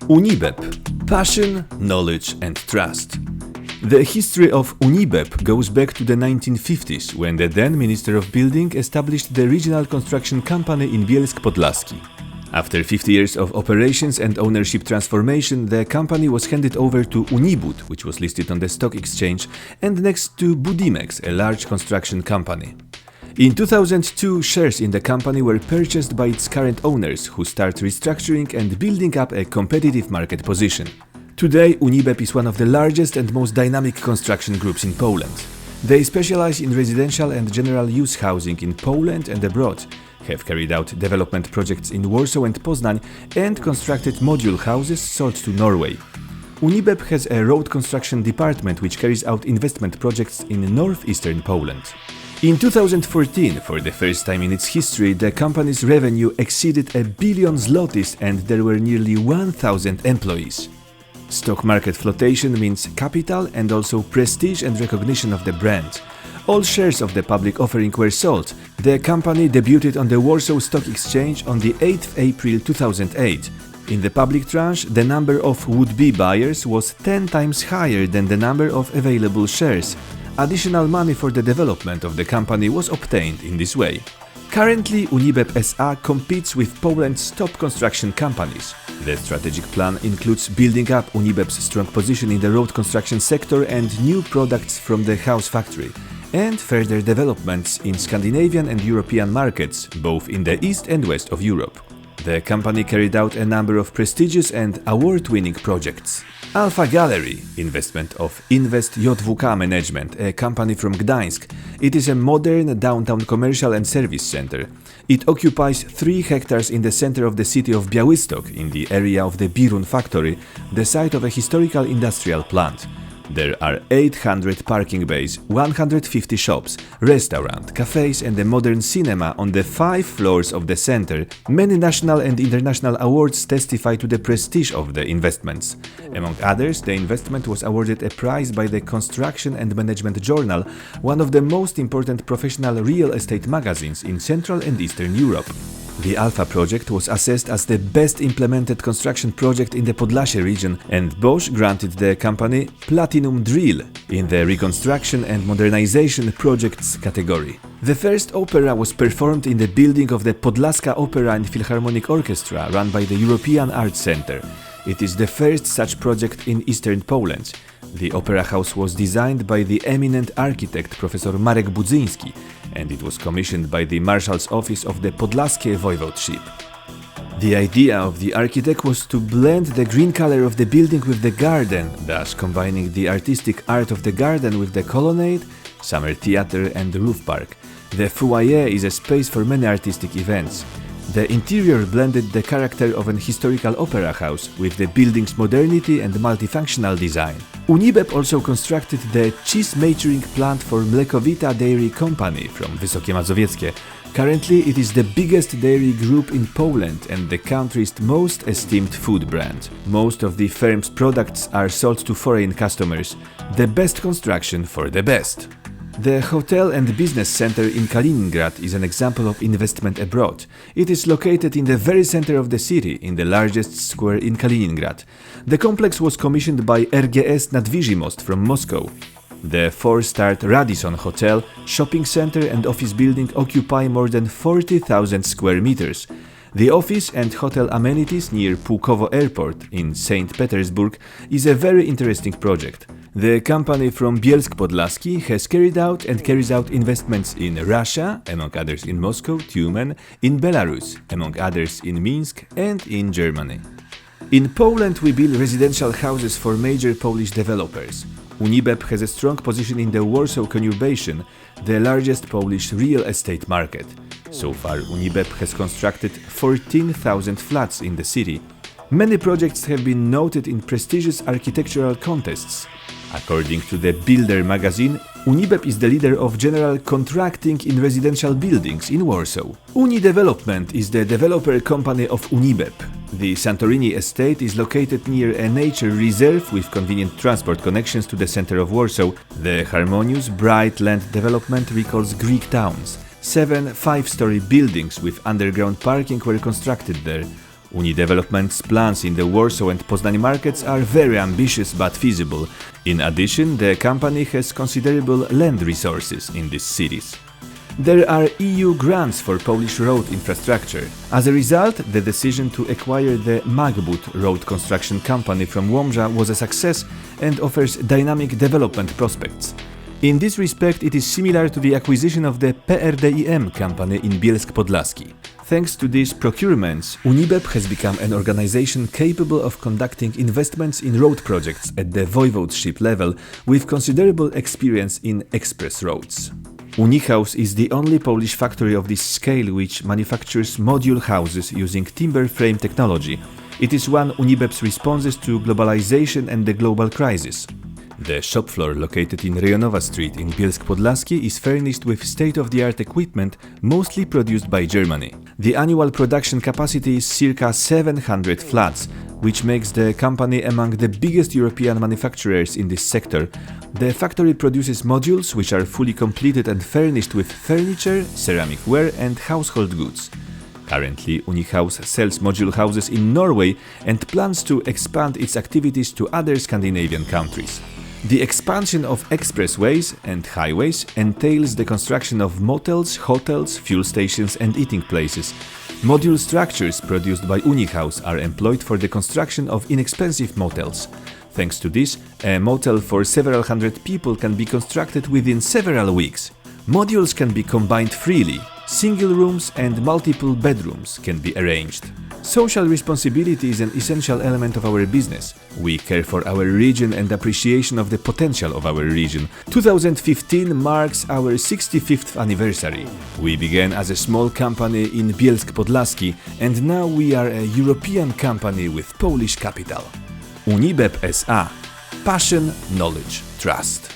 UNIBEP – Passion, Knowledge and Trust. The history of UNIBEP goes back to the 1950s, when the then Minister of Building established the regional construction company in Bielsk Podlaski. After 50 years of operations and ownership transformation, the company was handed over to Unibut, which was listed on the stock exchange, and next to Budimex, a large construction company. In 2002, shares in the company were purchased by its current owners, who start restructuring and building up a competitive market position. Today, Unibep is one of the largest and most dynamic construction groups in Poland. They specialize in residential and general use housing in Poland and abroad, have carried out development projects in Warsaw and Poznań, and constructed module houses sold to Norway. Unibep has a road construction department which carries out investment projects in northeastern Poland. In 2014, for the first time in its history, the company's revenue exceeded 1 billion zlotys and there were nearly 1,000 employees. Stock market flotation means capital and also prestige and recognition of the brand. All shares of the public offering were sold. The company debuted on the Warsaw Stock Exchange on the 8th April 2008. In the public tranche, the number of would-be buyers was 10 times higher than the number of available shares. Additional money for the development of the company was obtained in this way. Currently, UNIBEP S.A. competes with Poland's top construction companies. The strategic plan includes building up Unibep's strong position in the road construction sector and new products from the house factory, and further developments in Scandinavian and European markets, both in the east and west of Europe. The company carried out a number of prestigious and award-winning projects. Alpha Gallery, investment of Invest JWK Management, a company from Gdańsk. It is a modern downtown commercial and service center. It occupies 3 hectares in the center of the city of Białystok, in the area of the Birun factory, the site of a historical industrial plant. There are 800 parking bays, 150 shops, restaurant, cafes and a modern cinema on the 5 floors of the center. Many national and international awards testify to the prestige of the investments. Among others, the investment was awarded a prize by the Construction and Management Journal, one of the most important professional real estate magazines in Central and Eastern Europe. The Alpha project was assessed as the best implemented construction project in the Podlasie region, and Bosch granted the company Platinum Drill in the Reconstruction and Modernization Projects category. The first opera was performed in the building of the Podlaska Opera and Philharmonic Orchestra run by the European Arts Center. It is the first such project in eastern Poland. The opera house was designed by the eminent architect Professor Marek Budzyński, and it was commissioned by the Marshal's Office of the Podlaskie Voivodeship. The idea of the architect was to blend the green color of the building with the garden, thus combining the artistic art of the garden with the colonnade, summer theater and the roof park. The foyer is a space for many artistic events. The interior blended the character of an historical opera house with the building's modernity and multifunctional design. Unibep also constructed the cheese maturing plant for Mlekowita Dairy Company from Wysokie Mazowieckie. Currently, it is the biggest dairy group in Poland and the country's most esteemed food brand. Most of the firm's products are sold to foreign customers. The best construction for the best. The Hotel and Business Center in Kaliningrad is an example of investment abroad. It is located in the very center of the city, in the largest square in Kaliningrad. The complex was commissioned by RGS Nadwizhy Most from Moscow. The 4-star Radisson Hotel, shopping center and office building occupy more than 40,000 square meters. The office and hotel amenities near Pułkowo Airport in St. Petersburg is a very interesting project. The company from Bielsk Podlaski has carried out and carries out investments in Russia, among others in Moscow, Tyumen, in Belarus, among others in Minsk, and in Germany. In Poland we build residential houses for major Polish developers. Unibep has a strong position in the Warsaw conurbation, the largest Polish real estate market. So far, Unibep has constructed 14,000 flats in the city. Many projects have been noted in prestigious architectural contests. According to the Builder magazine, Unibep is the leader of general contracting in residential buildings in Warsaw. Unidevelopment is the developer company of Unibep. The Santorini estate is located near a nature reserve with convenient transport connections to the center of Warsaw. The harmonious, bright land development recalls Greek towns. 7 5-story buildings with underground parking were constructed there. Unidevelopment's plans in the Warsaw and Poznań markets are very ambitious but feasible. In addition, the company has considerable land resources in these cities. There are EU grants for Polish road infrastructure. As a result, the decision to acquire the Magbut road construction company from Łomża was a success and offers dynamic development prospects. In this respect, it is similar to the acquisition of the PRDIM company in Bielsk Podlaski. Thanks to these procurements, UNIBEP has become an organization capable of conducting investments in road projects at the voivodeship level with considerable experience in express roads. Unihouse is the only Polish factory of this scale which manufactures module houses using timber frame technology. It is one UNIBEP's responses to globalization and the global crisis. The shop floor located in Rejonowa Street in Bielsk Podlaski is furnished with state-of-the-art equipment mostly produced by Germany. The annual production capacity is circa 700 flats, which makes the company among the biggest European manufacturers in this sector. The factory produces modules which are fully completed and furnished with furniture, ceramic ware and household goods. Currently, Unihouse sells module houses in Norway and plans to expand its activities to other Scandinavian countries. The expansion of expressways and highways entails the construction of motels, hotels, fuel stations and eating places. Module structures produced by Unihouse are employed for the construction of inexpensive motels. Thanks to this, a motel for several hundred people can be constructed within several weeks. Modules can be combined freely. Single rooms and multiple bedrooms can be arranged. Social responsibility is an essential element of our business. We care for our region and appreciation of the potential of our region. 2015 marks our 65th anniversary. We began as a small company in Bielsk Podlaski and now we are a European company with Polish capital. UNIBEP S.A. Passion, knowledge, trust.